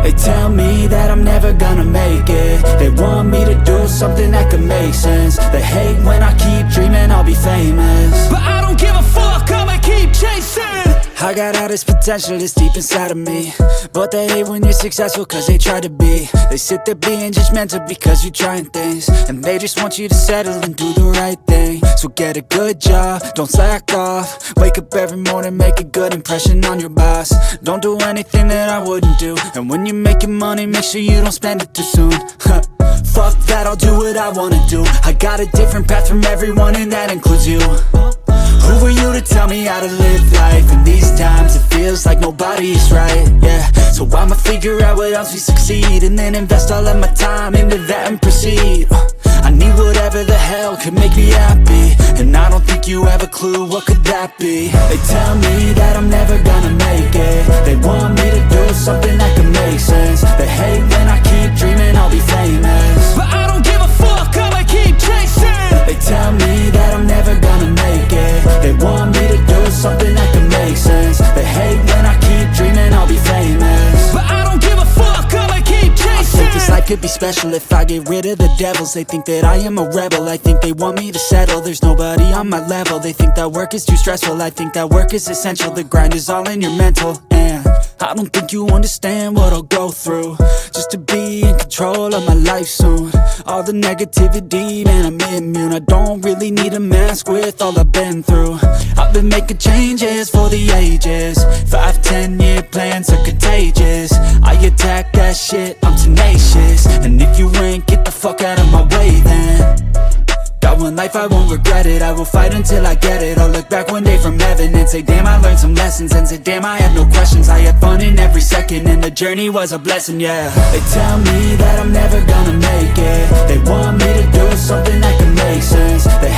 They tell me that I'm never gonna make it. They want me to do something that could make sense. They hate when I keep dreaming I'll be famous, but I don't give a fuck, I'ma keep chasing. I got all this potential that's deep inside of me, but they hate when you're successful cause they try to be. They sit there being judgmental because you're trying things, and they just want you to settle and do the right thing. So get a good job, don't slack off. Wake up every morning, make a good impression on your boss. Don't do anything that I wouldn't do, and when you're making money, make sure you don't spend it too soon. Fuck that, I'll do what I wanna do. I got a different path from everyone, and that includes you. Who are you to tell me how to live life? In these times it feels like nobody is right, yeah. So I'ma figure out what else we succeed, and then invest all of my time into that and proceed. I need whatever the hell could make me happy, and I don't think you have a clue what could that be. They tell me that I'm never gonna make it. They want me to do something that could make sense. They hate when I keep dreaming I'll be famous, but I don't give a fuck, I'ma keep chasing. They tell me that I'm never gonna make it. They want me to do something that can make sense. They hate when I keep dreaming I'll be famous, but I don't give a fuck, I'ma keep chasing. I think this life could be special if I get rid of the devils. They think that I am a rebel, I think they want me to settle. There's nobody on my level. They think that work is too stressful, I think that work is essential. The grind is all in your mental, and I don't think you understand what I'll go through just to be in control of my life soon. All the negativity, man, I'm immune. I don't really need a mask with all I've been through. I've been making changes for the ages. 5, 10-year plans are contagious. I attack that shit, I'm tenacious. And if you ain't, get the fuck out of my way then. Got one life, I won't regret it. I will fight until I get it. I'll look back one day from heaven and say, damn, I learned some lessons. And say, damn, I had no questions. I had fun in every second, and the journey was a blessing, yeah. They tell me that I'm never gonna make it. They want me to do something that can make sense. They